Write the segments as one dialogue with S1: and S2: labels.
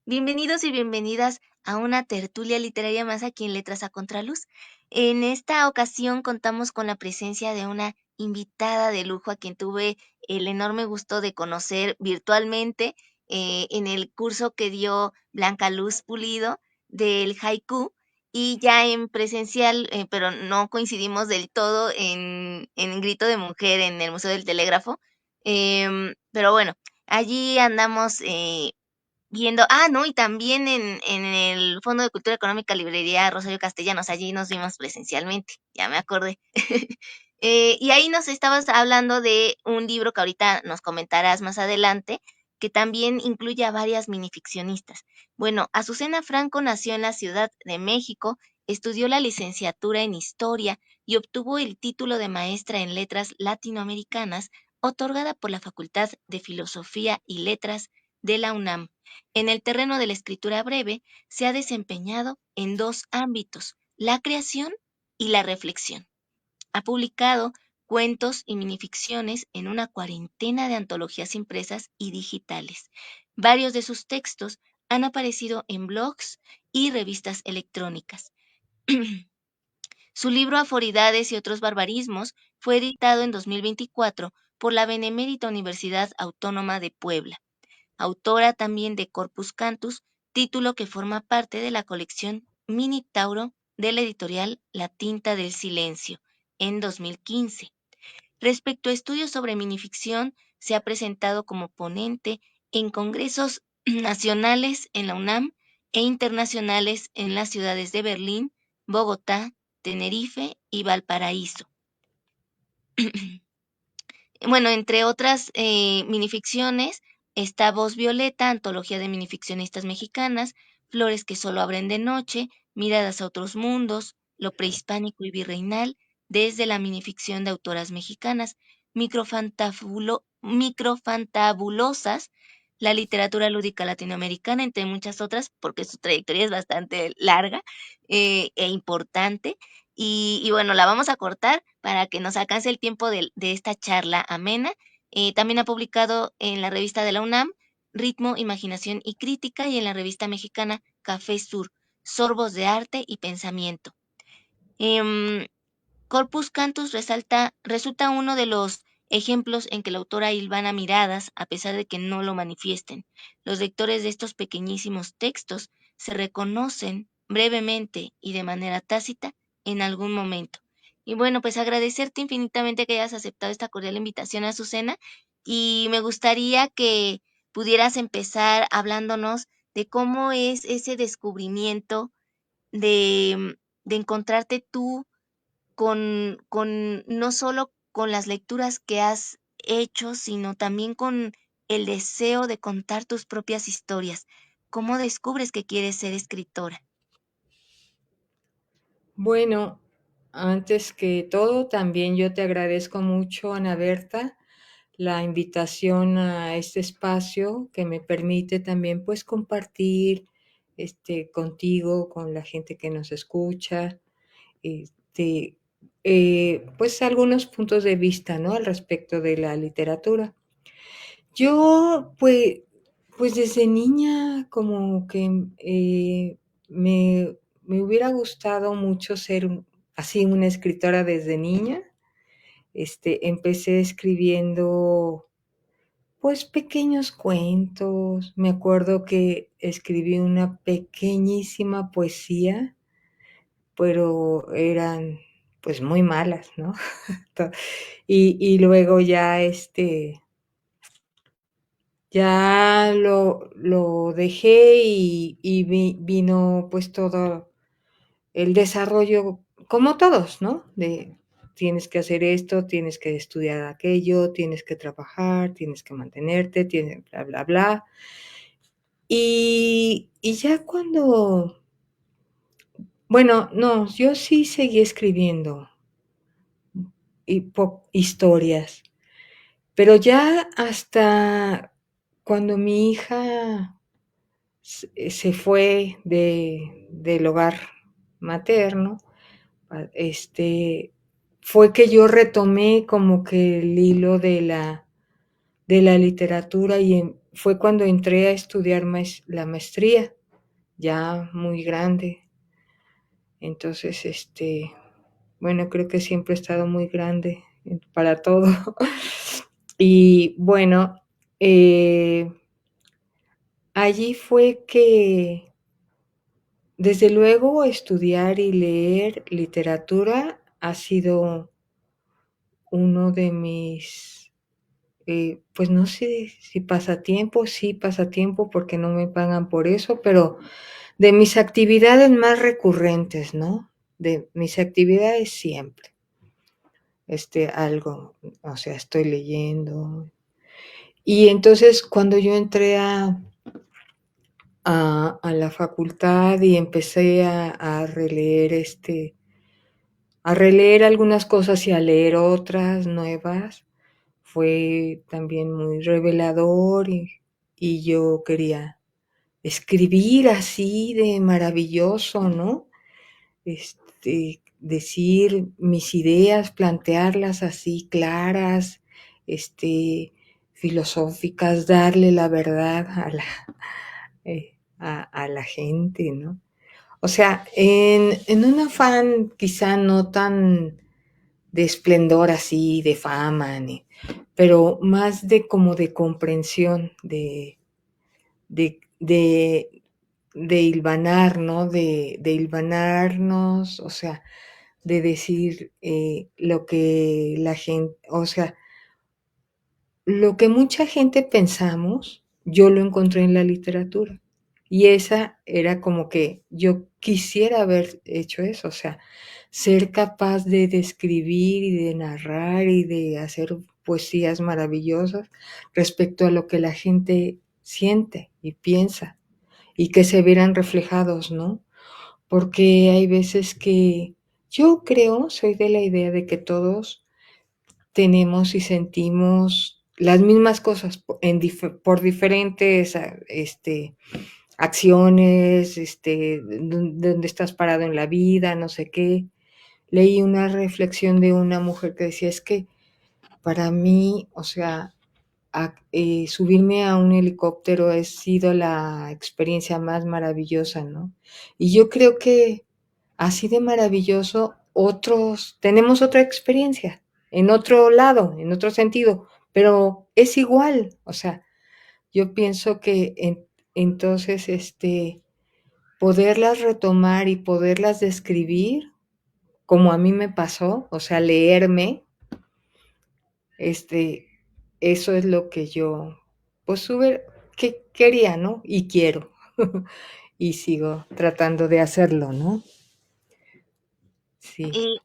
S1: Bienvenidos y bienvenidas a una tertulia literaria más aquí en Letras a Contraluz. En esta ocasión contamos con la presencia de una invitada de lujo a quien tuve el enorme gusto de conocer virtualmente en el curso que dio Blanca Luz Pulido del haiku y ya en presencial, pero no coincidimos del todo en Grito de Mujer en el Museo del Telégrafo. Pero bueno, allí andamos viendo, no, y también en el Fondo de Cultura Económica Librería Rosario Castellanos, allí nos vimos presencialmente, ya me acordé. Y ahí nos estabas hablando de un libro que ahorita nos comentarás más adelante, que también incluye a varias minificcionistas. Bueno, Azucena Franco nació en la Ciudad de México, estudió la licenciatura en Historia y obtuvo el título de maestra en Letras Latinoamericanas, otorgada por la Facultad de Filosofía y Letras de la UNAM. En el terreno de la escritura breve, se ha desempeñado en dos ámbitos, la creación y la reflexión. Ha publicado cuentos y minificciones en una cuarentena de antologías impresas y digitales. Varios de sus textos han aparecido en blogs y revistas electrónicas. Su libro Aforidades y otros barbarismos fue editado en 2024 por la Benemérita Universidad Autónoma de Puebla, autora también de Corpus Cantus, título que forma parte de la colección Minitauro de la editorial La Tinta del Silencio, en 2015. Respecto a estudios sobre minificción, se ha presentado como ponente en congresos nacionales en la UNAM e internacionales en las ciudades de Berlín, Bogotá, Tenerife y Valparaíso. Bueno, entre otras minificciones, está Voz Violeta, antología de minificcionistas mexicanas, Flores que solo abren de noche, Miradas a otros mundos, Lo prehispánico y virreinal, desde la minificción de autoras mexicanas, Microfantabulosas, la literatura lúdica latinoamericana, entre muchas otras, porque su trayectoria es bastante larga e importante. Y bueno, la vamos a cortar para que nos alcance el tiempo de esta charla amena. También ha publicado en la revista de la UNAM, Ritmo, Imaginación y Crítica, y en la revista mexicana Café Sur, Sorbos de Arte y Pensamiento. Em, Corpus Cantus resulta uno de los ejemplos en que la autora hilvana miradas, a pesar de que no lo manifiesten. Los lectores de estos pequeñísimos textos se reconocen brevemente y de manera tácita en algún momento. Y bueno, pues agradecerte infinitamente que hayas aceptado esta cordial invitación, Azucena, y me gustaría que pudieras empezar hablándonos de cómo es ese descubrimiento de encontrarte tú con no solo con las lecturas que has hecho, sino también con el deseo de contar tus propias historias. ¿Cómo descubres que quieres ser escritora?
S2: Bueno, antes que todo, también yo te agradezco mucho, Ana Berta, la invitación a este espacio que me permite también pues compartir contigo, con la gente que nos escucha, este, pues algunos puntos de vista, ¿no? Al respecto de la literatura. Yo, pues desde niña como que me hubiera gustado mucho ser así una escritora desde niña. Empecé escribiendo pues pequeños cuentos. Me acuerdo que escribí una pequeñísima poesía, pero eran pues muy malas, ¿no? Y luego ya ya lo dejé y vino pues todo el desarrollo, como todos, ¿no? De tienes que hacer esto, tienes que estudiar aquello, tienes que trabajar, tienes que mantenerte, tienes bla, bla, bla. Y ya cuando, bueno, no, yo sí seguí escribiendo historias, pero ya hasta cuando mi hija se fue del hogar materno, fue que yo retomé como que el hilo de la literatura y fue cuando entré a estudiar la maestría, ya muy grande. Entonces, bueno, creo que siempre he estado muy grande para todo. Y bueno, eh, allí fue que, desde luego, estudiar y leer literatura ha sido uno de mis, pues no sé si pasatiempo, sí pasatiempo porque no me pagan por eso, pero de mis actividades más recurrentes, ¿no? De mis actividades siempre, algo, o sea, estoy leyendo. Y entonces cuando yo entré a la facultad y empecé a releer, a releer algunas cosas y a leer otras nuevas, fue también muy revelador y yo quería escribir así de maravilloso, ¿no? Decir mis ideas, plantearlas así claras, filosóficas, darle la verdad a la gente, ¿no? O sea, en un afán quizá no tan de esplendor así, de fama, pero más de como de comprensión, de de hilvanar, ¿no? De hilvanarnos, o sea, de decir lo que la gente, o sea, lo que mucha gente pensamos, yo lo encontré en la literatura. Y esa era como que yo quisiera haber hecho eso, o sea, ser capaz de describir y de narrar y de hacer poesías maravillosas respecto a lo que la gente siente y piensa y que se vieran reflejados, ¿no? Porque hay veces que yo creo, soy de la idea de que todos tenemos y sentimos las mismas cosas por diferentes acciones, dónde estás parado en la vida, no sé qué. Leí una reflexión de una mujer que decía, es que para mí, o sea, subirme a un helicóptero ha sido la experiencia más maravillosa, ¿no? Y yo creo que así de maravilloso, otros, tenemos otra experiencia, en otro lado, en otro sentido, pero es igual, o sea, yo pienso que entonces, poderlas retomar y poderlas describir, como a mí me pasó, o sea, leerme, este, eso es lo que yo, pues, que quería, ¿no? Y quiero. Y sigo tratando de hacerlo, ¿no? Sí,
S1: Eh,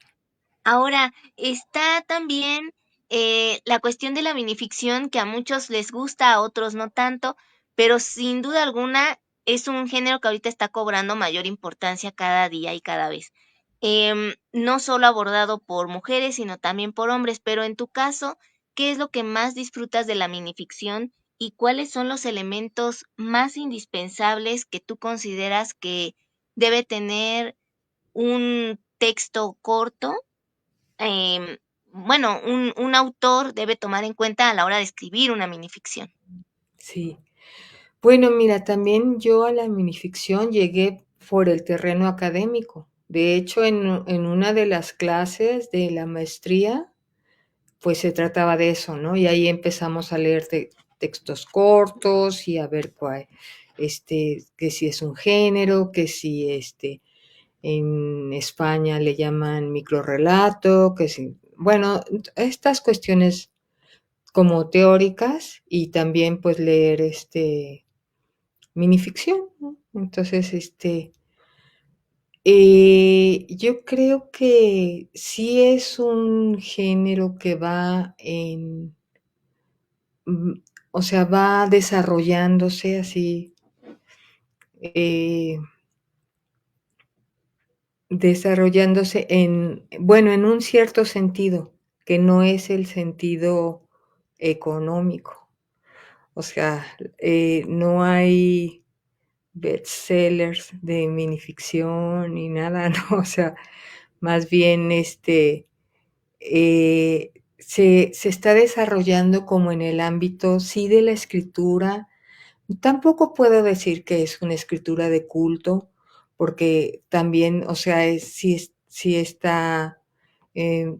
S1: Ahora, está también la cuestión de la minificción, que a muchos les gusta, a otros no tanto, pero sin duda alguna es un género que ahorita está cobrando mayor importancia cada día y cada vez. No solo abordado por mujeres, sino también por hombres, pero en tu caso, ¿qué es lo que más disfrutas de la minificción y cuáles son los elementos más indispensables que tú consideras que debe tener un texto corto? em, bueno, un autor debe tomar en cuenta a la hora de escribir una minificción.
S2: sí. Bueno, mira, también yo a la minificción llegué por el terreno académico. De hecho, en una de las clases de la maestría, pues se trataba de eso, ¿no? Y ahí empezamos a leer textos cortos y a ver cuál, que si es un género, que si en España le llaman microrrelato, que si, bueno, estas cuestiones como teóricas y también pues leer minificción, ¿no? Entonces, yo creo que sí es un género que va mm, o sea, va desarrollándose así, eh, desarrollándose bueno, en un cierto sentido, que no es el sentido económico. O sea, no hay bestsellers de minificción ni nada, ¿no? O sea, más bien se está desarrollando como en el ámbito, sí, de la escritura, Tampoco puedo decir que es una escritura de culto, porque también, o sea, sí está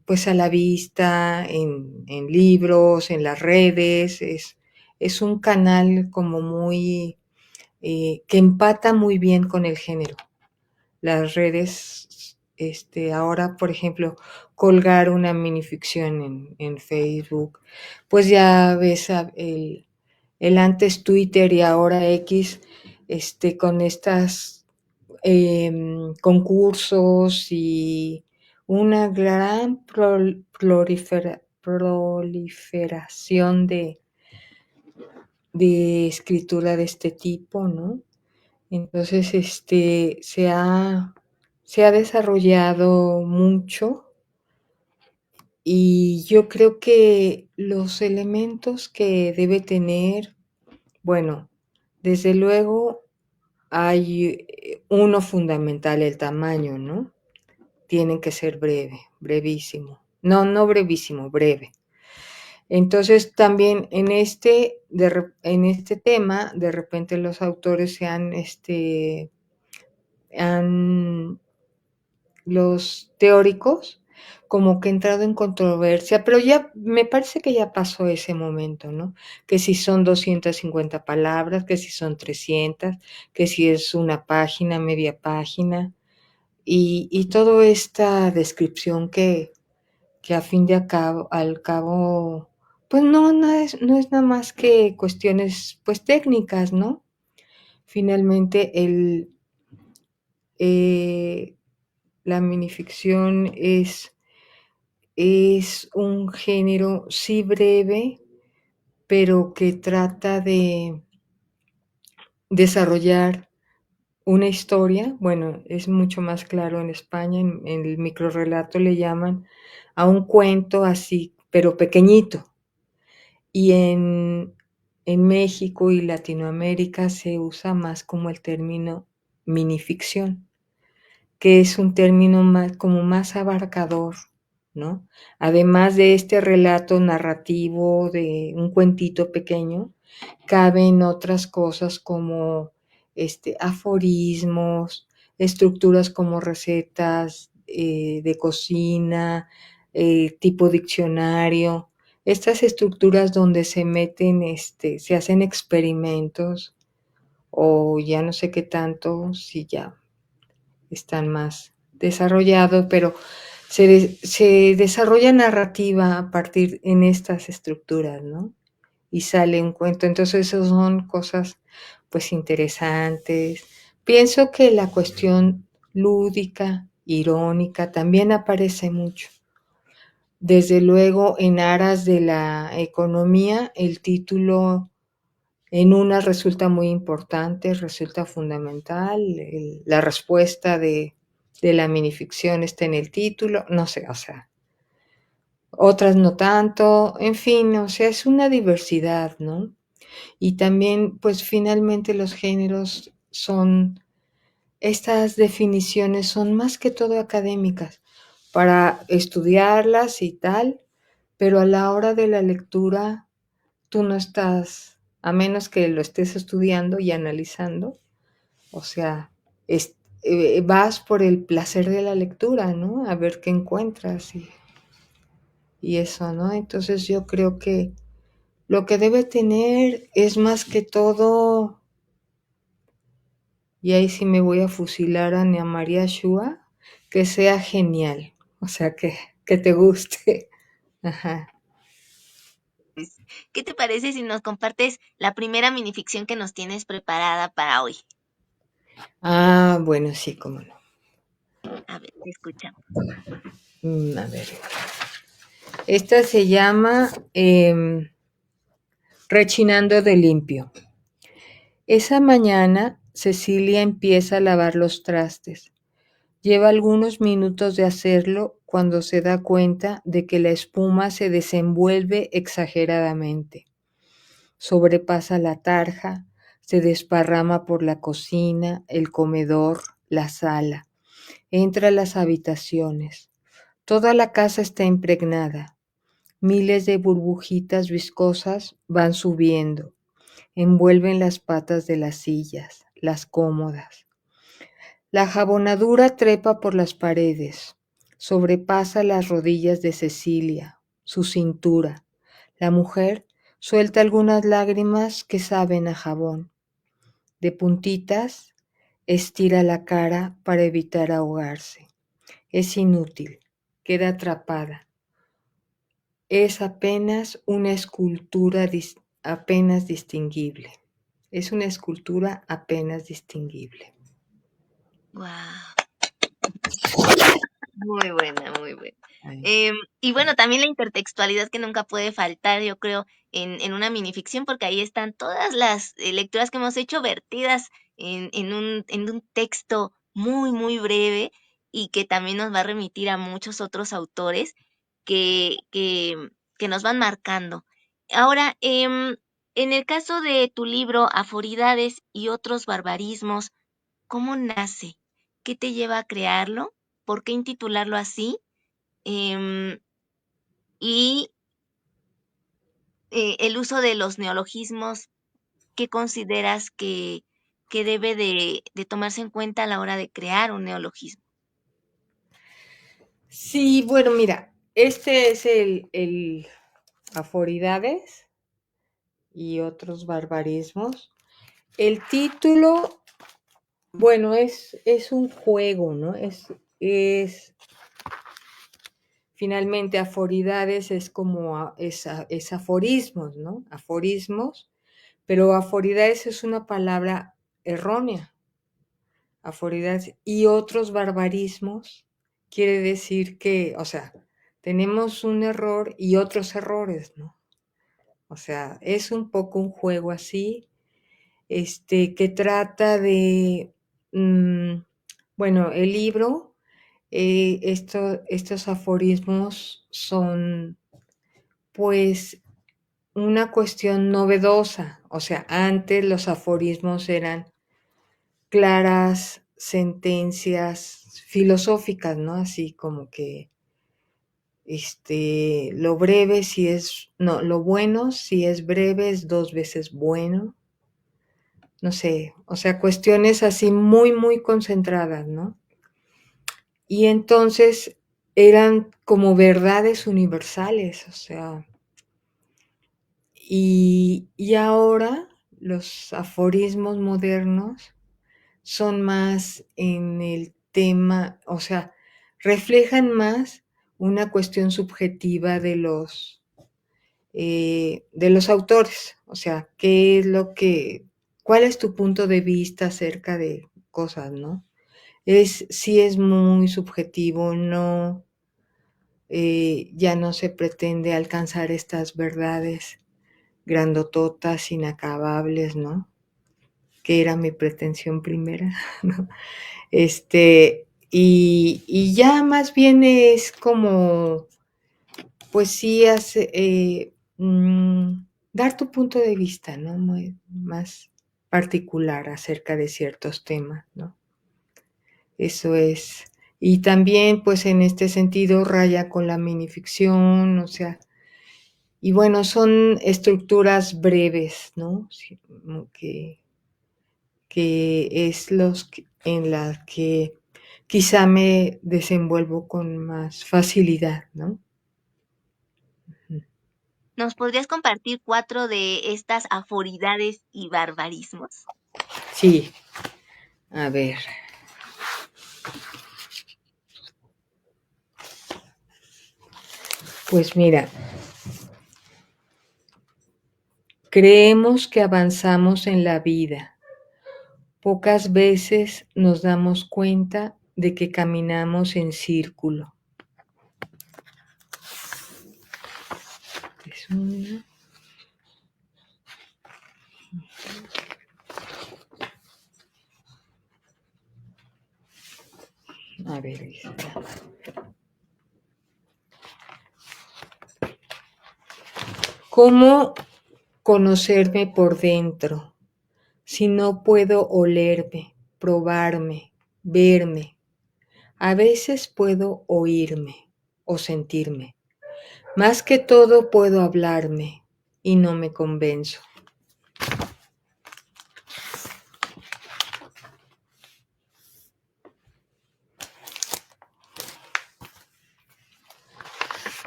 S2: pues a la vista en libros, en las redes, es un canal como muy, que empata muy bien con el género. Las redes, ahora, por ejemplo, colgar una minificción en Facebook, pues ya ves el antes Twitter y ahora X, con estas concursos y una gran proliferación de escritura de este tipo, ¿no? Entonces, se ha desarrollado mucho y yo creo que los elementos que debe tener, bueno, desde luego hay uno fundamental, el tamaño, ¿no? Tienen que ser breve, brevísimo. No, no brevísimo, breve. Entonces también en este tema, de repente los autores han los teóricos como que entrado en controversia, pero ya me parece que ya pasó ese momento, ¿no? Que si son 250 palabras, que si son 300, que si es una página, media página, y toda esta descripción que a fin de al cabo, pues no es nada más que cuestiones pues técnicas, ¿no? Finalmente eh, la minificción es un género sí breve, pero que trata de desarrollar una historia. Bueno, es mucho más claro en España, en el microrrelato le llaman a un cuento así, pero pequeñito. Y en México y Latinoamérica se usa más como el término minificción, que es un término más, como más abarcador, ¿no? Además de este relato narrativo de un cuentito pequeño, caben otras cosas como aforismos, estructuras como recetas de cocina, tipo diccionario, estas estructuras donde se meten, se hacen experimentos o ya no sé qué tanto, si ya están más desarrollados, pero se desarrolla narrativa a partir en estas estructuras, ¿no? Y sale un cuento. Entonces, esas son cosas, pues, interesantes. Pienso que la cuestión lúdica, irónica, también aparece mucho. Desde luego, en aras de la economía, el título en una resulta muy importante, resulta fundamental, la respuesta de la minificción está en el título, no sé, o sea, otras no tanto, en fin, o sea, es una diversidad, ¿no? Y también, pues finalmente los géneros son, estas definiciones son más que todo académicas para estudiarlas y tal, pero a la hora de la lectura tú no estás, a menos que lo estés estudiando y analizando, o sea, vas por el placer de la lectura, ¿no? A ver qué encuentras y eso, ¿no? Entonces yo creo que lo que debe tener es más que todo, y ahí sí me voy a fusilar a Ana María Shua, que sea genial, o sea, que te guste. Ajá.
S1: Pues, ¿qué te parece si nos compartes la primera minificción que nos tienes preparada para hoy?
S2: Ah, bueno, sí, cómo no.
S1: A ver, te escuchamos.
S2: A ver. Esta se llama Rechinando de limpio. Esa mañana Cecilia empieza a lavar los trastes. Lleva algunos minutos de hacerlo cuando se da cuenta de que la espuma se desenvuelve exageradamente. Sobrepasa la tarja, se desparrama por la cocina, el comedor, la sala. Entra a las habitaciones. Toda la casa está impregnada. Miles de burbujitas viscosas van subiendo. envuelven las patas de las sillas, las cómodas. La jabonadura trepa por las paredes, sobrepasa las rodillas de Cecilia, su cintura. La mujer suelta algunas lágrimas que saben a jabón. De puntitas, estira la cara para evitar ahogarse. Es inútil, queda atrapada. Es apenas una escultura apenas distinguible. Es una escultura apenas distinguible.
S1: Guau. Muy buena, muy buena. Y bueno, también la intertextualidad que nunca puede faltar, yo creo, en una minificción, porque ahí están todas las lecturas que hemos hecho vertidas en un texto muy, muy breve y que también nos va a remitir a muchos otros autores que, que, que nos van marcando. Ahora, en el caso de tu libro, Aforidades y otros barbarismos, ¿cómo nace? ¿Qué te lleva a crearlo? ¿Por qué intitularlo así? Em, y el uso de los neologismos, ¿qué consideras que debe de tomarse en cuenta a la hora de crear un neologismo?
S2: Sí, bueno, mira, este es el Aforidades y otros barbarismos. El título, bueno, es un juego, ¿no? Es finalmente aforidades es como es aforismos, ¿no? Aforismos, pero aforidades es una palabra errónea. Aforidades y otros barbarismos quiere decir que, o sea, tenemos un error y otros errores, ¿no? O sea, es un poco un juego así, que trata de, bueno, el libro, estos aforismos son, pues, una cuestión novedosa. O sea, antes los aforismos eran claras sentencias filosóficas, ¿no? Así como que, lo breve si es, no, lo bueno si es breve es dos veces bueno. No sé, o sea, cuestiones así muy, muy concentradas, ¿no? Y entonces eran como verdades universales, o sea, y ahora los aforismos modernos son más en el tema, o sea, reflejan más una cuestión subjetiva de los autores, o sea, qué es lo que, cuál es tu punto de vista acerca de cosas, ¿no? Sí es muy subjetivo, no, ya no se pretende alcanzar estas verdades grandototas, inacabables, ¿no? Que era mi pretensión primera, ¿no? Y ya más bien es como, pues sí, dar tu punto de vista, ¿no? Muy, más particular acerca de ciertos temas, ¿no? Eso es. Y también, pues en este sentido, raya con la minificción, o sea, y bueno, son estructuras breves, ¿no? Sí, que es en las que quizá me desenvuelvo con más facilidad, ¿no?
S1: ¿Nos podrías compartir 4 de estas aforidades y barbarismos?
S2: Sí, a ver. Pues mira, creemos que avanzamos en la vida. Pocas veces nos damos cuenta de que caminamos en círculo. Es una. A ver, esta. ¿Cómo conocerme por dentro si no puedo olerme, probarme, verme? A veces puedo oírme o sentirme. Más que todo puedo hablarme y no me convenzo.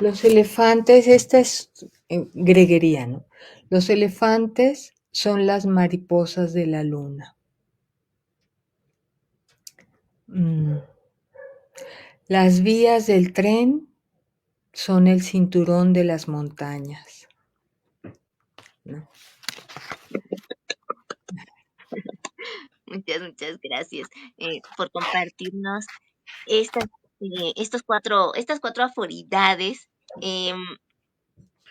S2: Los elefantes, esta es greguería, ¿no? Los elefantes son las mariposas de la luna. Mm. Las vías del tren son el cinturón de las montañas, ¿no?
S1: Muchas gracias por compartirnos estas, estas cuatro aforidades. Em,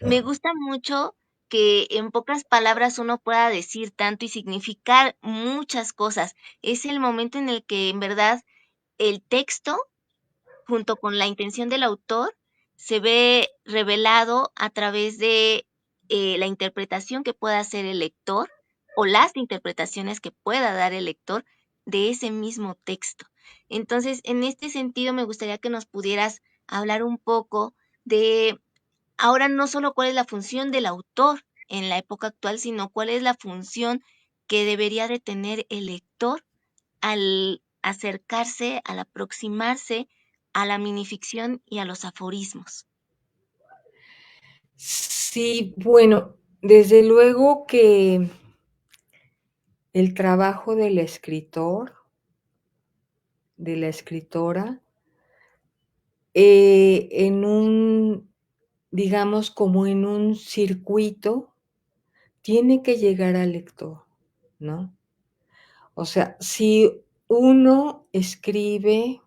S1: Me gusta mucho que en pocas palabras uno pueda decir tanto y significar muchas cosas. Es el momento en el que en verdad el texto, junto con la intención del autor, se ve revelado a través de la interpretación que pueda hacer el lector o las interpretaciones que pueda dar el lector de ese mismo texto. Entonces, en este sentido, me gustaría que nos pudieras hablar un poco de ahora no solo cuál es la función del autor en la época actual, sino cuál es la función que debería de tener el lector al acercarse, al aproximarse a la minificción y a los aforismos.
S2: Sí, bueno, desde luego que el trabajo del escritor, de la escritora, en un, digamos, como en un circuito, tiene que llegar al lector, ¿no? O sea, si uno escribe,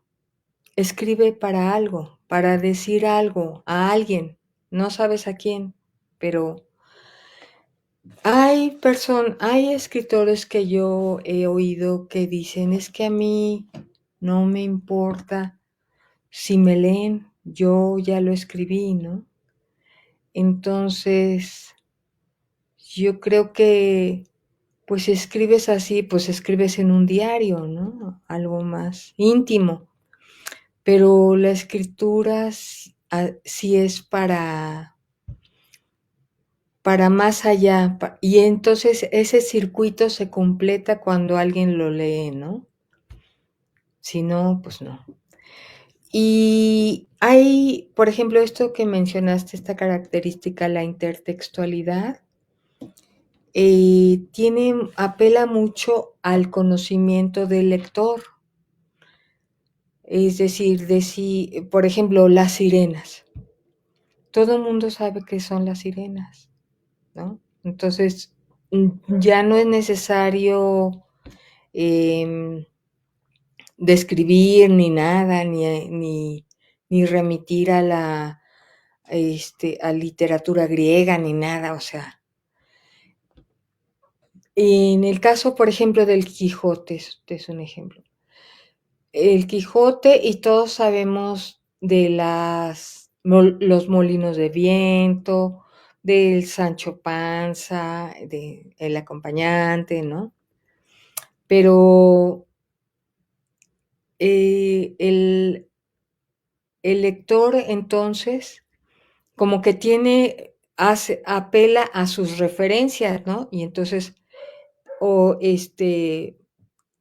S2: escribe para algo, para decir algo a alguien, no sabes a quién, pero hay escritores que yo he oído que dicen, es que a mí no me importa si me leen, yo ya lo escribí, ¿no? Entonces, yo creo que, pues escribes así, pues escribes en un diario, ¿no? Algo más íntimo. Pero la escritura sí es para más allá. Y entonces ese circuito se completa cuando alguien lo lee, ¿no? Si no, pues no. Y hay, por ejemplo, esto que mencionaste, esta característica, la intertextualidad, apela mucho al conocimiento del lector. Es decir, por ejemplo, las sirenas. Todo el mundo sabe qué son las sirenas, ¿no? Entonces, ya no es necesario eh, describir ni nada, ni remitir a literatura griega, ni nada, o sea. En el caso, por ejemplo, del Quijote, este es un ejemplo. El Quijote, y todos sabemos de los molinos de viento, del Sancho Panza, del acompañante, ¿no? Pero el lector entonces como que apela a sus referencias, ¿no? Y entonces, o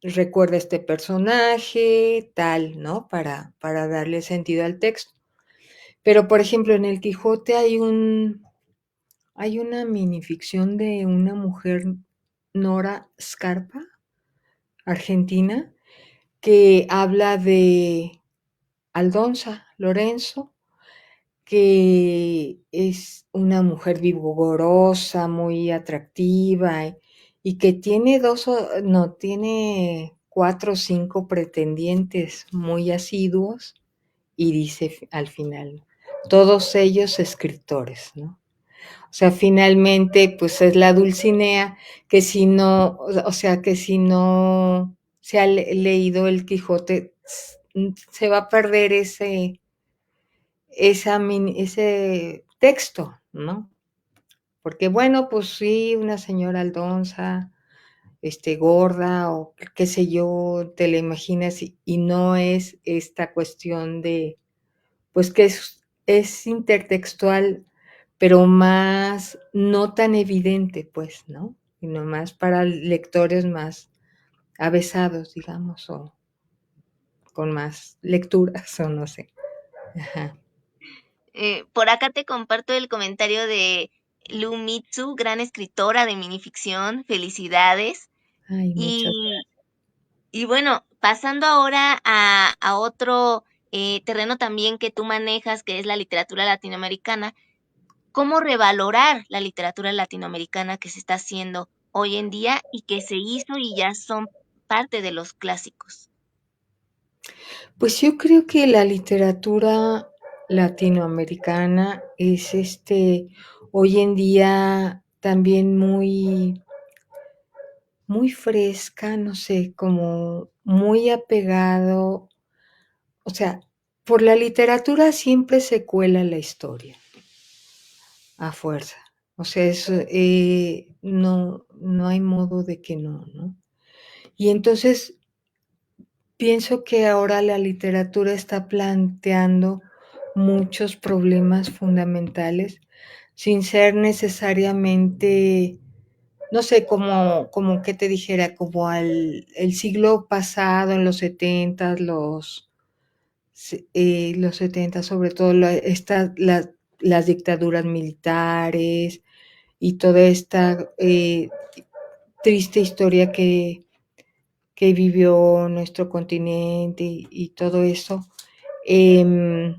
S2: recuerda este personaje, tal, ¿no? Para darle sentido al texto. Pero, por ejemplo, en el Quijote hay una minificción de una mujer, Nora Scarpa, argentina, que habla de Aldonza Lorenzo, que es una mujer vigorosa, muy atractiva, y que tiene tiene 4 o 5 pretendientes muy asiduos, y dice al final, todos ellos escritores, ¿no? O sea, finalmente, pues es la Dulcinea que si no, o sea, que si no se ha leído el Quijote, se va a perder ese texto, ¿no? Porque bueno, pues sí, una señora Aldonza, gorda o qué sé yo, te la imaginas y no es esta cuestión de, pues que es intertextual, pero más, no tan evidente, pues, ¿no? Sino más para lectores más avesados, digamos, o con más lecturas, o no sé. Ajá.
S1: Por acá te comparto el comentario de Lu Mitsu, gran escritora de minificción. Felicidades.
S2: Ay, muchas
S1: Y, y bueno, pasando ahora a otro terreno también que tú manejas, que es la literatura latinoamericana. ¿Cómo revalorar la literatura latinoamericana que se está haciendo hoy en día y que se hizo y ya son parte de los clásicos?
S2: Pues yo creo que la literatura latinoamericana es hoy en día también muy fresca, no sé, como muy apegado, o sea, por la literatura siempre se cuela la historia a fuerza. O sea, no hay modo de que no, ¿no? Y entonces pienso que ahora la literatura está planteando muchos problemas fundamentales sin ser necesariamente, no sé, como que te dijera, como el siglo pasado, en los 70, los 70, sobre todo las dictaduras militares y toda esta triste historia que vivió nuestro continente y todo eso, eh,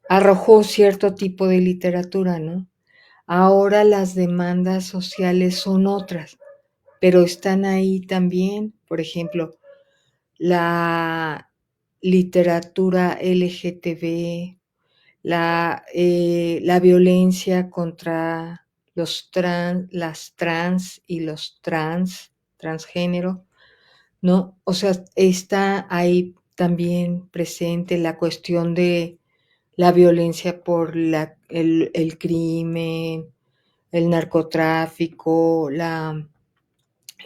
S2: arrojó cierto tipo de literatura, ¿no? Ahora las demandas sociales son otras, pero están ahí también, por ejemplo, la literatura LGTB, la violencia contra las trans y los transgénero, ¿no? O sea, está ahí también presente la cuestión de la violencia por el crimen, el narcotráfico,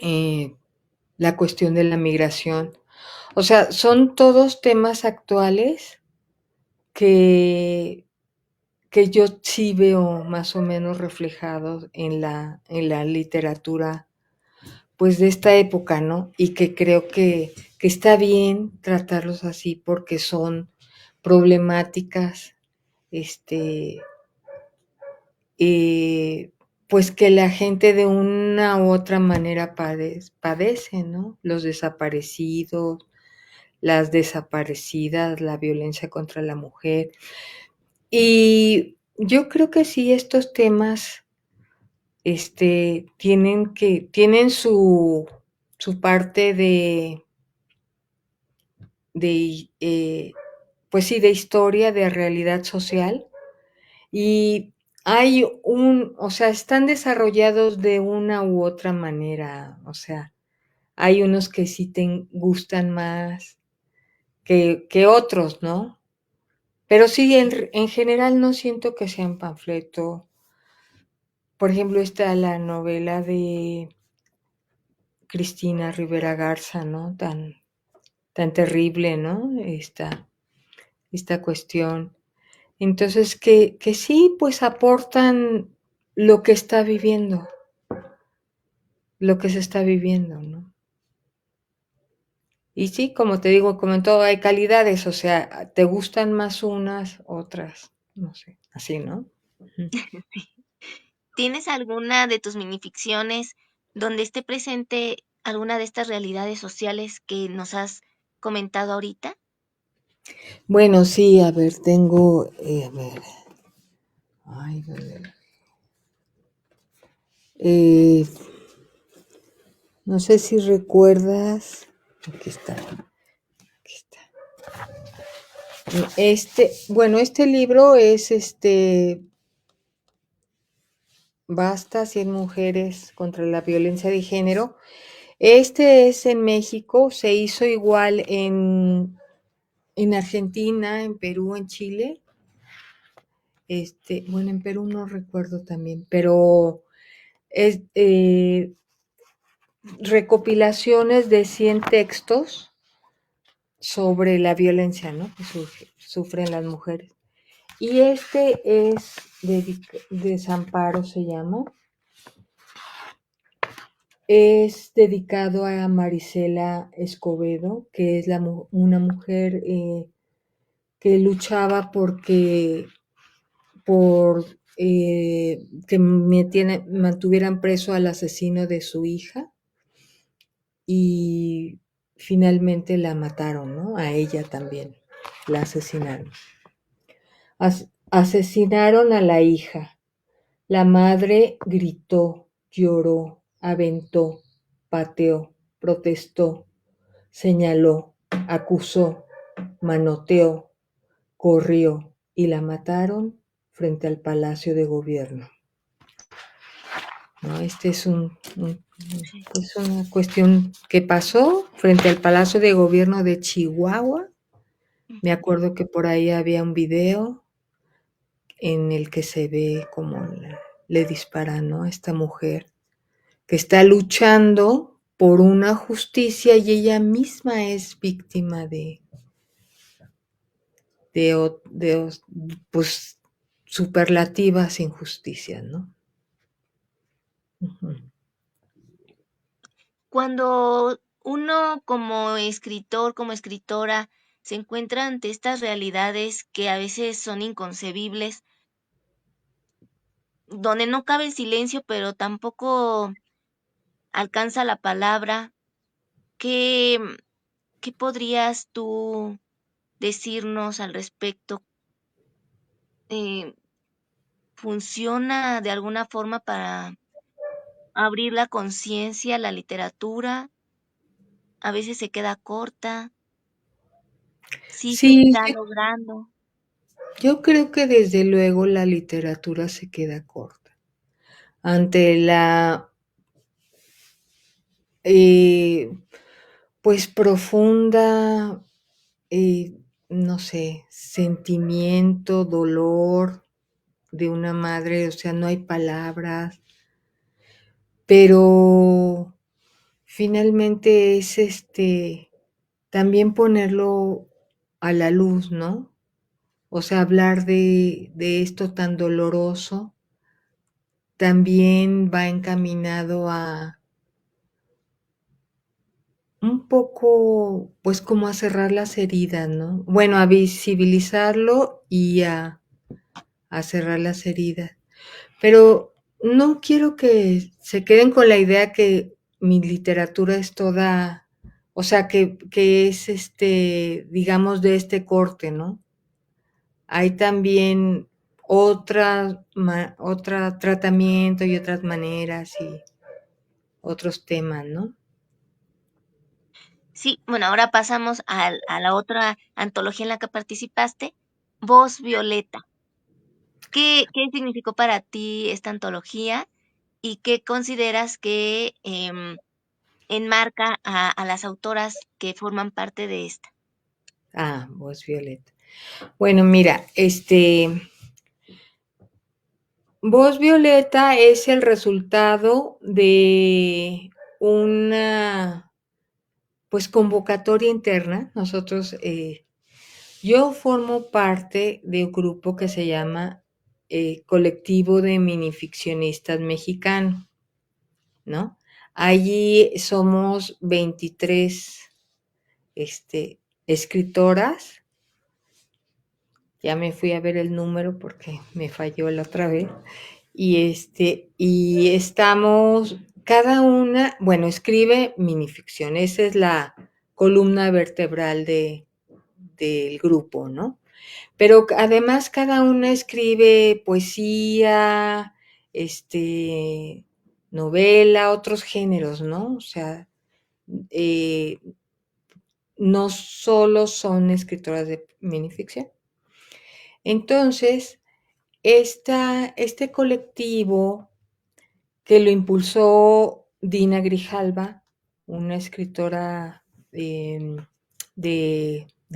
S2: eh, la cuestión de la migración. O sea, son todos temas actuales que, que yo sí veo más o menos reflejados en la literatura pues de esta época, ¿no? Y que creo que está bien tratarlos así porque son problemáticas, este, eh, pues que la gente de una u otra manera padece, ¿no? Los desaparecidos, las desaparecidas, la violencia contra la mujer. Y yo creo que sí, estos temas tienen su parte de pues sí, de historia, de realidad social. Y o sea, están desarrollados de una u otra manera. O sea, hay unos que sí te gustan más que otros, ¿no? Pero sí, en general no siento que sean panfleto. Por ejemplo, está la novela de Cristina Rivera Garza, ¿no? Tan terrible, ¿no? Esta cuestión. Entonces, que sí, pues aportan lo que está viviendo, lo que se está viviendo, ¿no? Y sí, como te digo, como en todo hay calidades, o sea, te gustan más unas, otras, no sé, así, ¿no? Ujú.
S1: ¿Tienes alguna de tus minificciones donde esté presente alguna de estas realidades sociales que nos has comentado ahorita?
S2: Bueno, sí, a ver, tengo, a ver, ay, a ver, eh, no sé si recuerdas, aquí está, aquí está. Bueno, este libro es Basta, 100 mujeres contra la violencia de género. Este es en México, se hizo igual en Argentina, en Perú, en Chile. Bueno, en Perú no recuerdo también, pero es recopilaciones de 100 textos sobre la violencia, ¿no? Que sufren las mujeres. Y es Desamparo, se llama. Es dedicado a Marisela Escobedo, que es una mujer que luchaba porque por que mantuvieran preso al asesino de su hija y finalmente la mataron, ¿no? A ella también, la asesinaron. Asesinaron a la hija. La madre gritó, lloró, aventó, pateó, protestó, señaló, acusó, manoteó, corrió y la mataron frente al Palacio de Gobierno. ¿No? Este es
S1: Sí.
S2: es una cuestión que pasó frente al Palacio de Gobierno de Chihuahua. Me
S1: Ujú.
S2: acuerdo que por ahí había un video en el que se ve cómo le disparan, ¿no? A esta mujer que está luchando por una justicia y ella misma es víctima de pues, superlativas injusticias, ¿no? Ujú.
S1: Cuando uno como escritor, como escritora, se encuentra ante estas realidades que a veces son inconcebibles, donde no cabe el silencio, pero tampoco alcanza la palabra, ¿qué, qué podrías tú decirnos al respecto? Eh, ¿Funciona de alguna forma para abrir la conciencia, la literatura? A veces se queda corta, sí se
S2: Sí,
S1: está logrando.
S2: yo creo que desde luego la literatura se queda corta ante la eh, pues profunda, eh, no sé, sentimiento, dolor de una madre, o sea, no hay palabras, pero finalmente es también ponerlo a la luz, ¿no? O sea, hablar de esto tan doloroso también va encaminado a un poco, pues como a cerrar las heridas, ¿no? Bueno, a visibilizarlo y a cerrar las heridas. Pero no quiero que se queden con la idea que mi literatura es toda, o sea, que es digamos, de este corte, ¿no? Hay también otra tratamiento y otras maneras y otros temas, ¿no?
S1: Sí, bueno, ahora pasamos a la otra antología en la que participaste, Voz Violeta. ¿Qué significó para ti esta antología y qué consideras que enmarca a las autoras que forman parte de esta?
S2: Ah, voz violeta. Bueno, mira, voz violeta es el resultado de una, pues, convocatoria interna. Yo formo parte de un grupo que se llama Colectivo de Minificcionistas Mexicanos, ¿no? Allí somos 23 escritoras. Ya me fui a ver el número porque me falló la otra vez. Y estamos, cada una, bueno, escribe minificción, esa es la columna vertebral del grupo, ¿no? Pero además cada una escribe poesía, novela, otros géneros, ¿no? O sea, eh, no solo son escritoras de minificción. Entonces, este colectivo que lo impulsó Dina Grijalva, una escritora de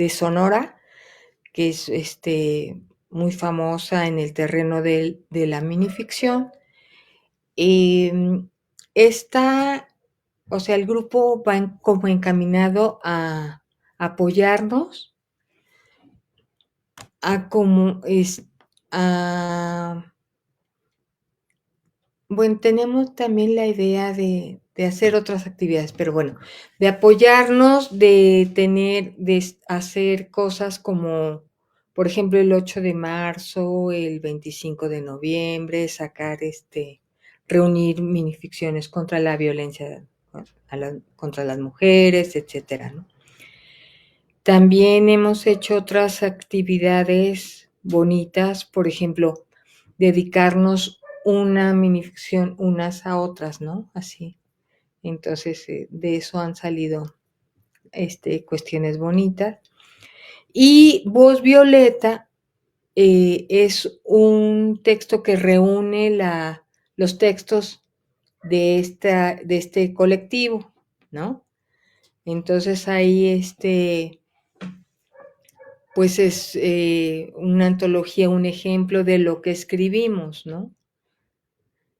S2: Sonora, que es muy famosa en el terreno de la minificción. Está, o sea, el grupo va como encaminado a apoyarnos, a como es, a bueno, tenemos también la idea de hacer otras actividades, pero bueno, de apoyarnos, de hacer cosas como por ejemplo, el 8 de marzo, el 25 de noviembre, sacar reunir minificciones contra la violencia contra las mujeres, etcétera, ¿no? También hemos hecho otras actividades bonitas, por ejemplo, dedicarnos una minificción unas a otras, ¿no? Así. Entonces, de eso han salido cuestiones bonitas. Y Voz Violeta es un texto que reúne los textos de este colectivo, ¿no? Entonces ahí pues es una antología, un ejemplo de lo que escribimos, ¿no?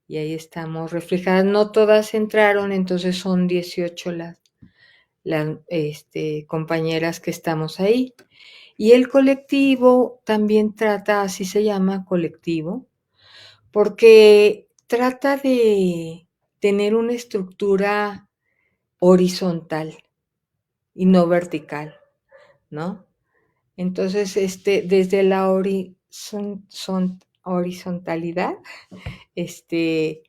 S2: Y ahí estamos reflejadas. No todas entraron, entonces son 18 las compañeras que estamos ahí. Y el colectivo también trata, así se llama colectivo, porque trata de tener una estructura horizontal y no vertical, ¿no? Entonces, desde la horizontalidad, este,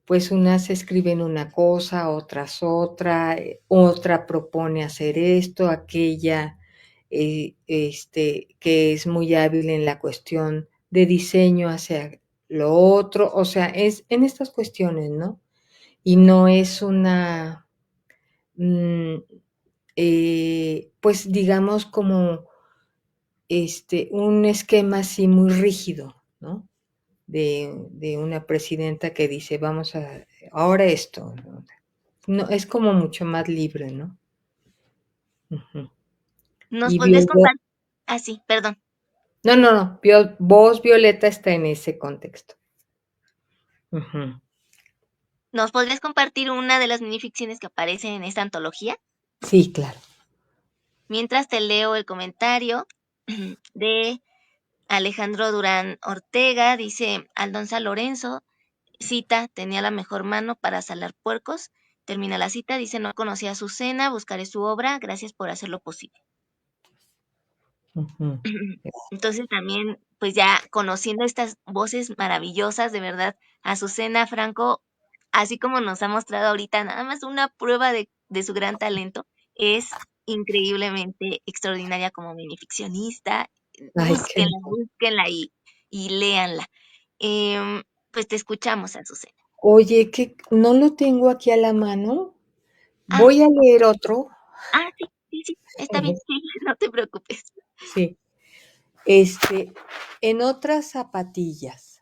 S2: pues unas escriben una cosa, otras otra, otra propone hacer esto, aquella, que es muy hábil en la cuestión de diseño hacia lo otro, o sea, es en estas cuestiones, ¿no? Y no es mm, pues digamos como un esquema así muy rígido, ¿no? De una presidenta que dice, vamos a, ahora esto. No, es como mucho más libre, ¿no? Ujú.
S1: ¿Nos
S2: Y
S1: podrías compartir? Ah, sí, perdón.
S2: no, Voz Violeta está en ese contexto. Ujú.
S1: ¿Nos podrías compartir una de las minificciones que aparecen en esta antología?
S2: Sí, claro.
S1: Mientras te leo el comentario de Alejandro Durán Ortega, dice Aldonza Lorenzo, cita, tenía la mejor mano para salar puercos. Termina la cita, dice, no conocía su cena, buscaré su obra, gracias por hacerlo posible.
S2: Ujú.
S1: Entonces también, pues ya conociendo estas voces maravillosas, de verdad, Azucena Franco, así como nos ha mostrado ahorita, nada más una prueba de su gran talento, es increíblemente extraordinaria como minificcionista.
S2: Ay, qué
S1: Búsquenla, búsquenla y léanla. Pues te escuchamos, Azucena.
S2: Oye, que no lo tengo aquí a la mano.
S1: Ah,
S2: Voy a leer otro.
S1: sí, sí, sí, está bien, sí, no te preocupes.
S2: Sí. Este, en otras zapatillas.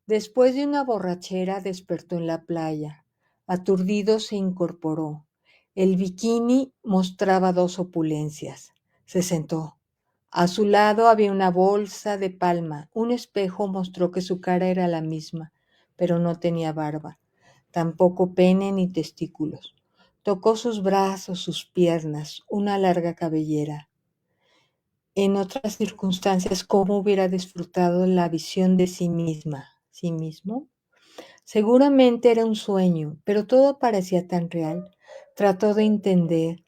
S2: Después de una borrachera despertó en la playa. Aturdido se incorporó. El bikini mostraba dos opulencias. Se sentó. A su lado había una bolsa de palma. Un espejo mostró que su cara era la misma, pero no tenía barba, tampoco pene ni testículos. Tocó sus brazos, sus piernas, una larga cabellera. En otras circunstancias, ¿cómo hubiera disfrutado la visión de sí misma? ¿Sí mismo? Seguramente era un sueño, pero todo parecía tan real. Trató de entender,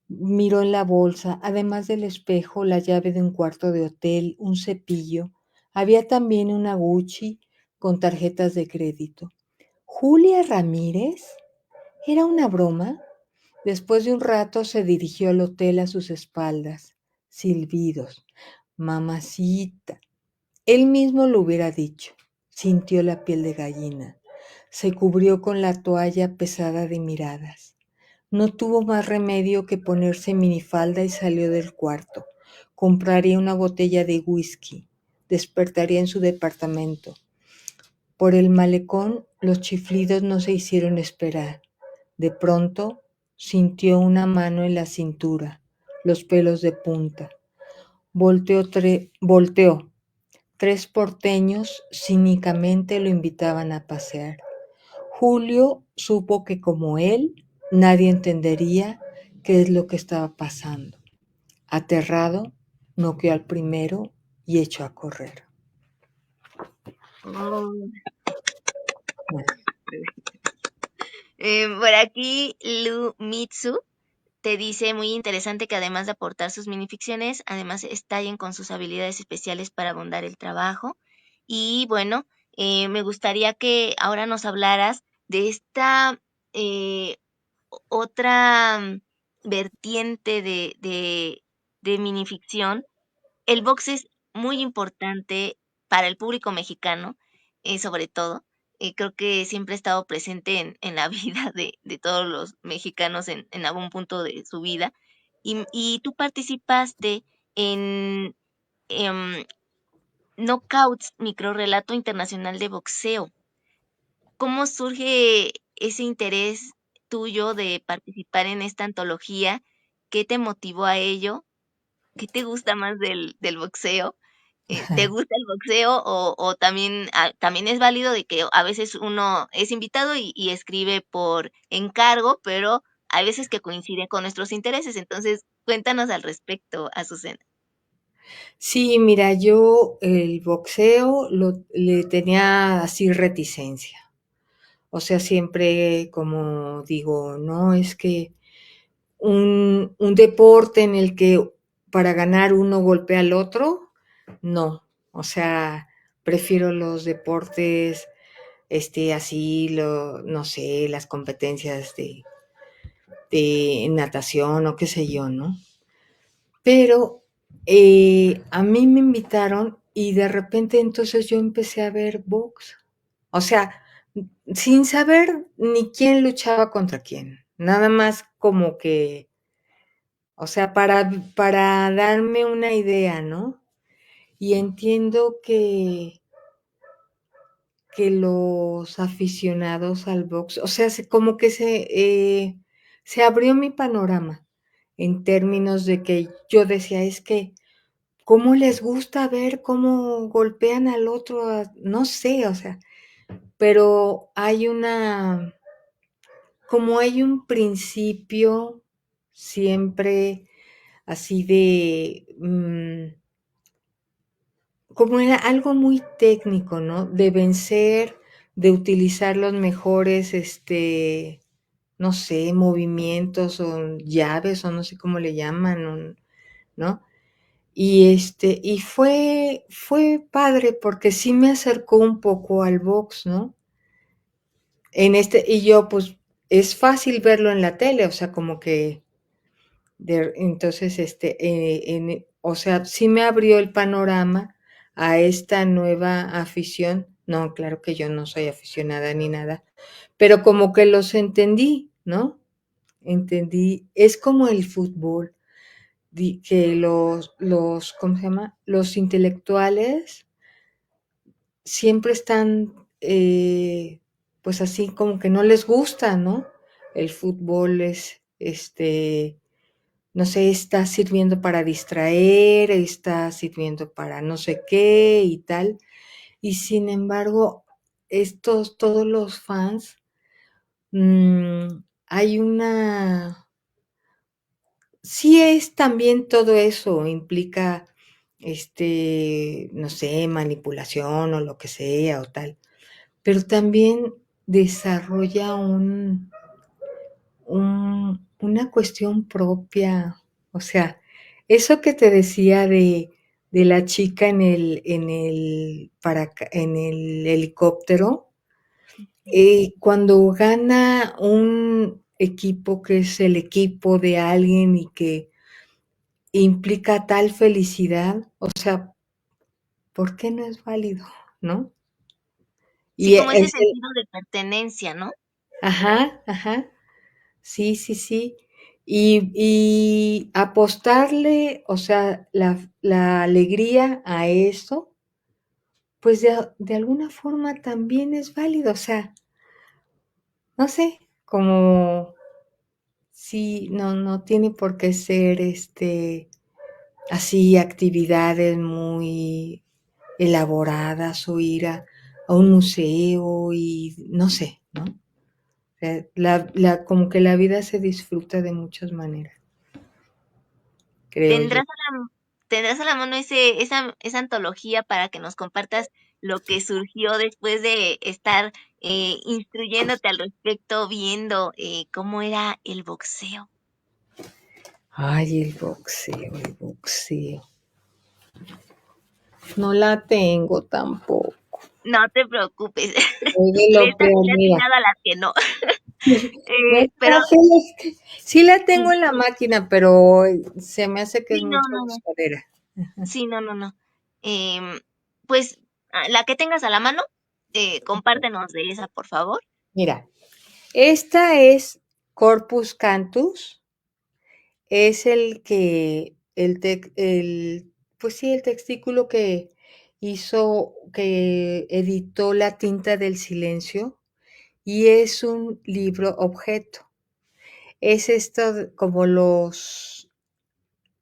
S2: miró en la bolsa, además del espejo, la llave de un cuarto de hotel, un cepillo. Había también una Gucci con tarjetas de crédito. ¿Julia Ramírez? ¿Era una broma? Después de un rato se dirigió al hotel a sus espaldas. Silbidos. Mamacita. Él mismo lo hubiera dicho. Sintió la piel de gallina. Se cubrió con la toalla pesada de miradas. No tuvo más remedio que ponerse minifalda y salió del cuarto. Compraría una botella de whisky. Despertaría en su departamento. Por el malecón los chiflidos no se hicieron esperar. De pronto sintió una mano en la cintura, los pelos de punta. Volteó. Tres porteños cínicamente lo invitaban a pasear. Julio supo que como él, nadie entendería qué es lo que estaba pasando. Aterrado, noqueó al primero y echó a correr.
S1: Oh. Por aquí, Lu Mitsu te dice muy interesante que además de aportar sus minificciones, además estallen con sus habilidades especiales para abundar el trabajo. Y bueno, me gustaría que ahora nos hablaras de esta eh, otra vertiente de minificción. El box es muy importante para el público mexicano, sobre todo. Creo que siempre ha estado presente en la vida de todos los mexicanos en algún punto de su vida. Y tú participaste en Knockouts, microrrelato internacional de boxeo. ¿Cómo surge ese interés tuyo de participar en esta antología? ¿Qué te motivó a ello? ¿Qué te gusta más del boxeo? ¿Te gusta el boxeo o también, también es válido de que a veces uno es invitado y escribe por encargo, pero hay veces que coinciden con nuestros intereses? Entonces, cuéntanos al respecto, Azucena.
S2: Sí, mira, yo el boxeo le tenía así reticencia. O sea, siempre como digo, no, es que un deporte en el que para ganar uno golpea al otro, no. O sea, prefiero los deportes, así, no sé, las competencias de natación o qué sé yo, ¿no? Pero a mí me invitaron y de repente entonces yo empecé a ver box. O sea, sin saber ni quién luchaba contra quién. Nada más como que, o sea, para darme una idea, ¿no? Y entiendo que los aficionados al box, o sea, como que se abrió mi panorama en términos de que yo decía, es que cómo les gusta ver cómo golpean al otro, no sé, o sea, pero como hay un principio siempre así como era algo muy técnico, ¿no? De vencer, de utilizar los mejores, no sé, movimientos o llaves o no sé cómo le llaman, ¿no? Y fue padre porque sí me acercó un poco al box, ¿no? Y yo, pues, es fácil verlo en la tele, o sea, como que, entonces, o sea, sí me abrió el panorama a esta nueva afición. No, claro que yo no soy aficionada ni nada, pero como que los entendí, ¿no? Entendí, es como el fútbol, que ¿cómo se llama? Los intelectuales siempre están, pues así como que no les gusta, ¿no? El fútbol no sé, está sirviendo para distraer, está sirviendo para no sé qué y tal. Y sin embargo, todos los fans, mm, hay sí es también todo eso, implica, no sé, manipulación o lo que sea o tal, pero también desarrolla una cuestión propia. O sea, eso que te decía de la chica en el helicóptero, cuando gana un equipo que es el equipo de alguien y que implica tal felicidad, o sea, ¿por qué no es válido? ¿No?
S1: Sí,
S2: Y
S1: como ese sentido de pertenencia, ¿no?
S2: ajá, ajá. Sí, sí, sí. Y apostarle, o sea, la alegría a eso, pues de alguna forma también es válido. O sea, no sé, como si no tiene por qué ser así actividades muy elaboradas o ir a un museo y no sé, ¿no? O sea, como que la vida se disfruta de muchas maneras, creo yo.
S1: ¿Tendrás tendrás a la mano esa antología para que nos compartas lo que surgió después de estar instruyéndote al respecto, viendo cómo era el boxeo?
S2: Ay, el boxeo, el boxeo. No la tengo tampoco.
S1: No te preocupes,
S2: Soy de
S1: de
S2: lo
S1: esta sí
S2: peor,
S1: le he
S2: mira.
S1: atinado a las que no.
S2: No
S1: Pero
S2: traje sí la tengo
S1: sí,
S2: en la máquina, pero se me hace que es
S1: sí, no,
S2: mucha
S1: no, no.
S2: buscadera.
S1: Sí, no, no, no. Pues, la que tengas a la mano, compártenos de esa, por favor.
S2: Mira, esta es Corpus Cantus, es pues sí, el textículo que que editó La tinta del silencio, y es un libro objeto. Es esto como los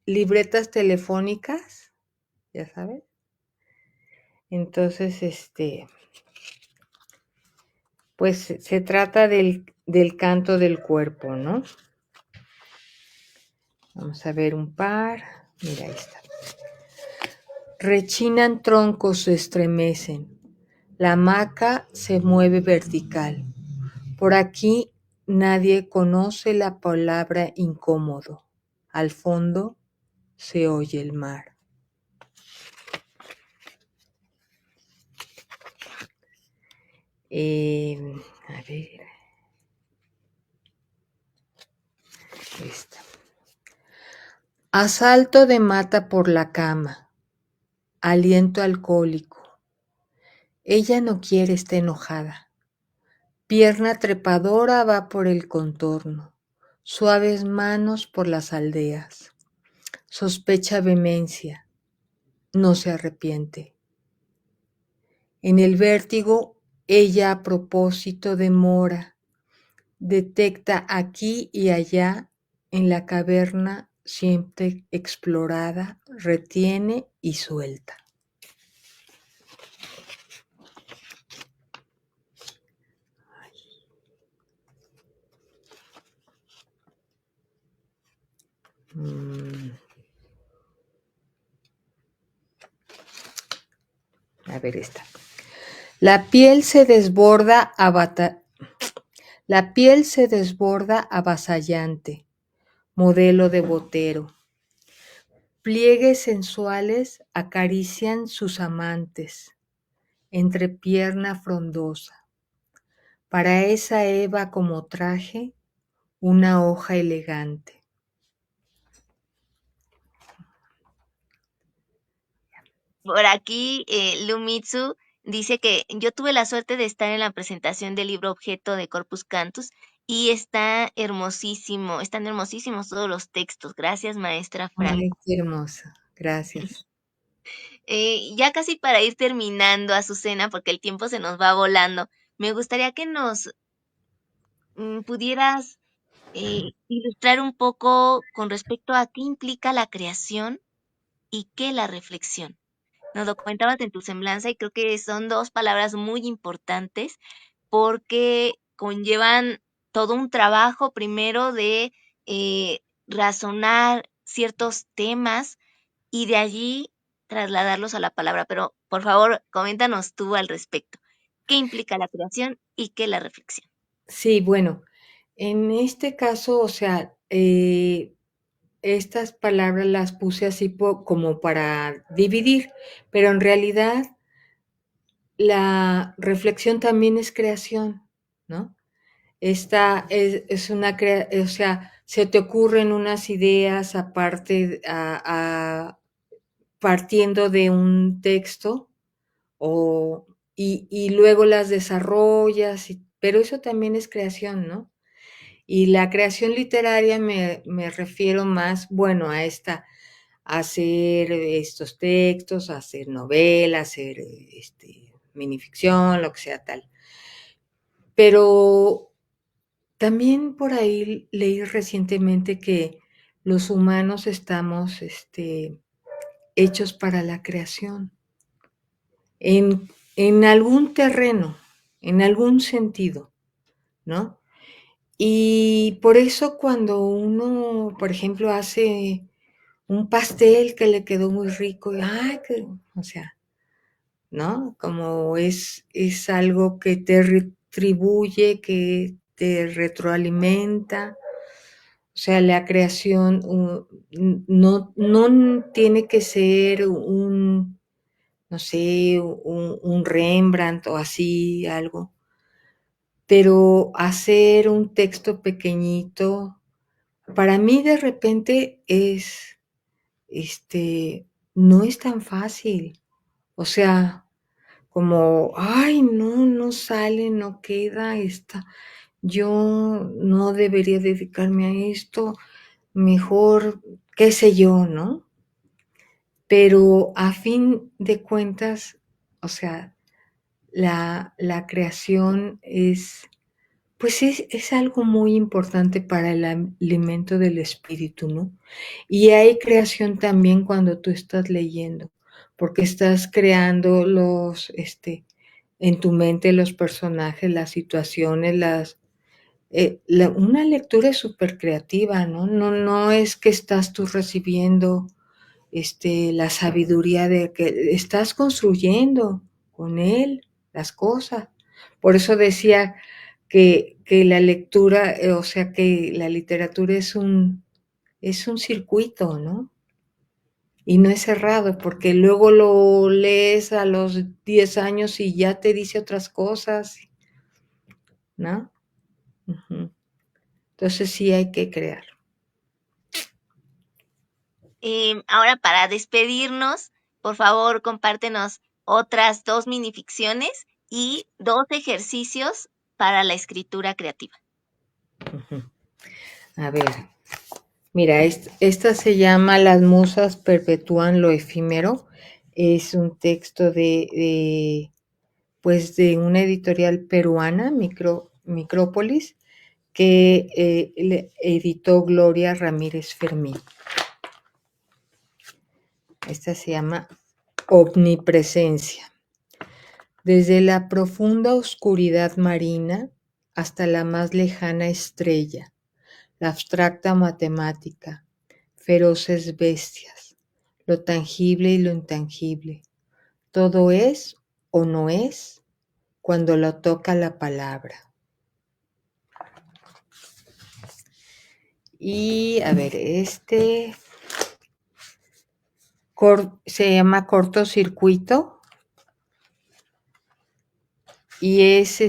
S2: libretas telefónicas, ya sabes. Entonces, pues se trata del canto del cuerpo, ¿no? Vamos a ver un par. Mira, ahí está. Rechinan troncos, se estremecen. La hamaca se mueve vertical. Por aquí nadie conoce la palabra incómodo. Al fondo se oye el mar. Eh, a ver, esta. Asalto de mata por la cama. Aliento alcohólico. Ella no quiere, está enojada. Pierna trepadora va por el contorno. Suaves manos por las aldeas. Sospecha vehemencia. No se arrepiente. En el vértigo, ella a propósito demora. Detecta aquí y allá en la caverna siempre explorada, retiene y suelta. Mm, a ver esta. La piel se desborda la piel se desborda avasallante, modelo de botero. Pliegues sensuales acarician sus amantes, entrepierna frondosa. Para esa Eva como traje, una hoja elegante.
S1: Por aquí, Lumitsu dice que yo tuve la suerte de estar en la presentación del libro objeto de Corpus Cantus y están hermosísimos todos los textos. Gracias, maestra
S2: Ay,
S1: Franco.
S2: qué hermosa. Gracias.
S1: Ya casi para ir terminando, Azucena, porque el tiempo se nos va volando, me gustaría que nos pudieras ilustrar un poco con respecto a qué implica la creación y qué la reflexión. Nos lo comentabas en tu semblanza y creo que son dos palabras muy importantes porque conllevan todo un trabajo primero de razonar ciertos temas y de allí trasladarlos a la palabra. Pero por favor, coméntanos tú al respecto. ¿Qué implica la creación y qué la reflexión?
S2: Sí, bueno, en este caso, o sea, estas palabras las puse así como para dividir, pero en realidad la reflexión también es creación, ¿no? Esta es una o sea, se te ocurren unas ideas aparte, partiendo de un texto, o, y luego las desarrollas, pero eso también es creación, ¿no? Y la creación literaria me refiero más, bueno, a hacer estos textos, a hacer novelas, a hacer minificción, lo que sea tal. Pero también por ahí leí recientemente que los humanos estamos hechos para la creación, en algún terreno, en algún sentido, ¿no? Y por eso cuando uno, por ejemplo, hace un pastel que le quedó muy rico, y, ay, o sea, ¿no? Como es algo que te retribuye, que te retroalimenta, O sea, la creación no tiene que ser no sé, un Rembrandt o así, algo, pero hacer un texto pequeñito, para mí de repente no es tan fácil. O sea, como, ay, no, no sale, no queda, yo no debería dedicarme a esto, mejor, qué sé yo, ¿no? Pero a fin de cuentas, o sea, la creación pues es algo muy importante para el alimento del espíritu, ¿no? Y hay creación también cuando tú estás leyendo, porque estás creando en tu mente los personajes, las situaciones, una lectura es súper creativa, ¿no? No es que estás tú recibiendo la sabiduría de que estás construyendo con él las cosas. Por eso decía que la lectura, o sea, que la literatura es un circuito, ¿no? Y no es cerrado, porque luego lo lees a los 10 años y ya te dice otras cosas, ¿no? Ujú. Entonces sí hay que crear.
S1: Ahora, para despedirnos, por favor, compártenos otras 2 minificciones y 2 ejercicios para la escritura creativa.
S2: Ujú. A ver, mira, esta se llama Las musas perpetúan lo efímero. Es un texto pues de una editorial peruana, Micrópolis, que le editó Gloria Ramírez Fermín. Esta se llama Omnipresencia. Desde la profunda oscuridad marina hasta la más lejana estrella, la abstracta matemática, feroces bestias, lo tangible y lo intangible. Todo es o no es cuando lo toca la palabra. Y a ver, se llama Cortocircuito y es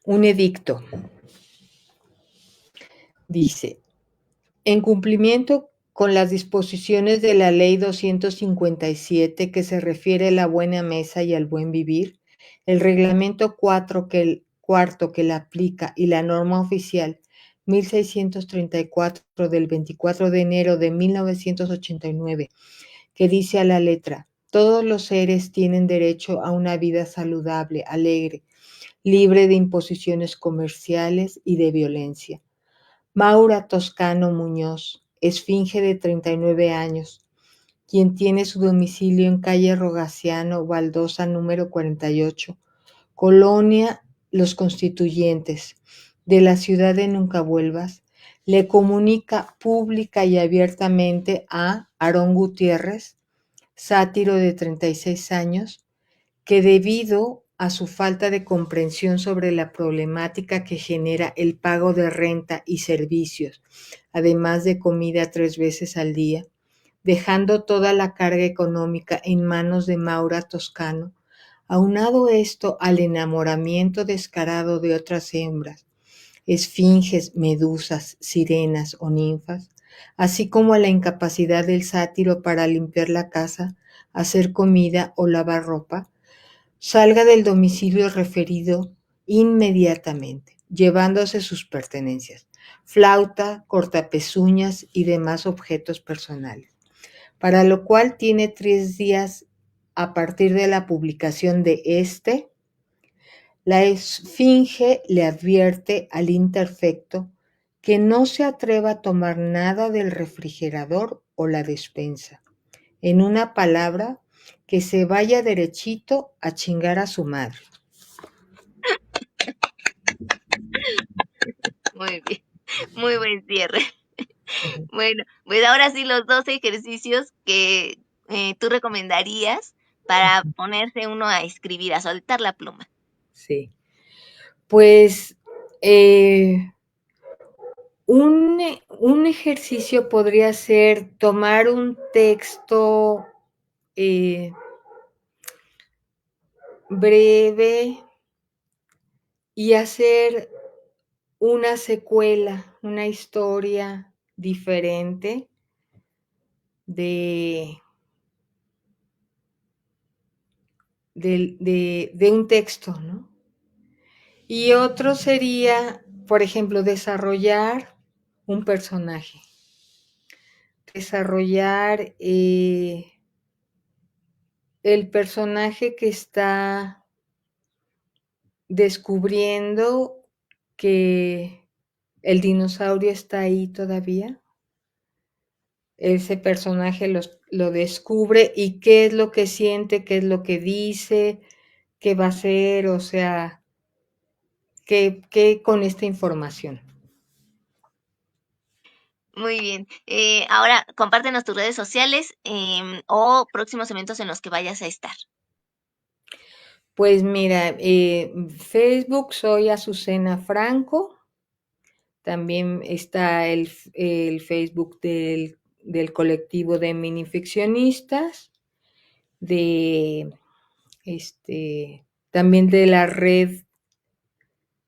S2: un edicto. Dice, en cumplimiento con las disposiciones de la Ley 257 que se refiere a la buena mesa y al buen vivir, el reglamento cuarto que la aplica y la norma oficial 1634 del 24 de enero de 1989, que dice a la letra, todos los seres tienen derecho a una vida saludable, alegre, libre de imposiciones comerciales y de violencia. Maura Toscano Muñoz, esfinge de 39 años, quien tiene su domicilio en calle Rogaciano, Baldosa número 48, Colonia Los Constituyentes, de la ciudad de Nunca Vuelvas, le comunica pública y abiertamente a Aarón Gutiérrez, sátiro de 36 años, que debido a su falta de comprensión sobre la problemática que genera el pago de renta y servicios, además de comida 3 veces al día, dejando toda la carga económica en manos de Maura Toscano, aunado esto al enamoramiento descarado de otras hembras, esfinges, medusas, sirenas o ninfas, así como a la incapacidad del sátiro para limpiar la casa, hacer comida o lavar ropa, salga del domicilio referido inmediatamente, llevándose sus pertenencias, flauta, cortapezuñas y demás objetos personales, para lo cual tiene 3 días a partir de la publicación de la esfinge le advierte al imperfecto que no se atreva a tomar nada del refrigerador o la despensa. En una palabra, que se vaya derechito a chingar a su madre.
S1: Muy bien, muy buen cierre. Bueno, pues ahora sí los 2 ejercicios que, tú recomendarías para ponerse uno a escribir, a soltar la pluma.
S2: Sí. Pues Eh, un ejercicio podría ser tomar un texto eh, breve y hacer una secuela, una historia diferente de, de un texto, ¿no? Y otro sería, por ejemplo, desarrollar un personaje, desarrollar el personaje que está descubriendo que el dinosaurio está ahí todavía. Ese personaje lo descubre y qué es lo que siente, qué es lo que dice, qué va a hacer, o sea, qué con esta información.
S1: Muy bien. Ahora, compártenos tus redes sociales o próximos eventos en los que vayas a estar.
S2: Pues mira, Facebook soy Azucena Franco, también está el Facebook del colectivo de minificcionistas, de también de la red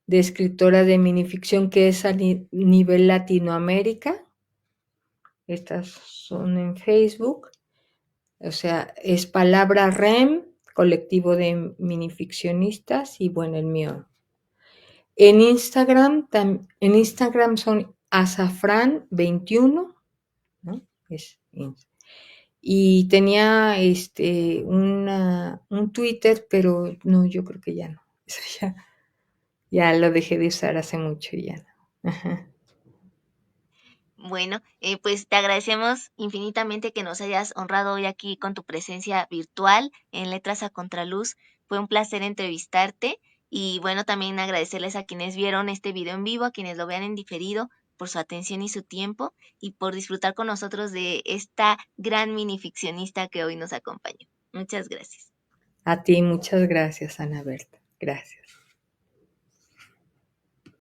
S2: de escritoras de minificción que es a nivel Latinoamérica. Estas son en Facebook. O sea, es Palabra REM, colectivo de minificcionistas, y bueno, el mío. En Instagram son azafran21, ¿no? Y tenía un Twitter, pero no, yo creo que ya no. Eso ya lo dejé de usar hace mucho y ya no. Ajá.
S1: Bueno, pues te agradecemos infinitamente que nos hayas honrado hoy aquí con tu presencia virtual en Letras a Contraluz. Fue un placer entrevistarte y bueno, también agradecerles a quienes vieron este video en vivo, a quienes lo vean en diferido, por su atención y su tiempo y por disfrutar con nosotros de esta gran minificcionista que hoy nos acompañó. Muchas gracias.
S2: A ti, muchas gracias, Ana Berta. Gracias.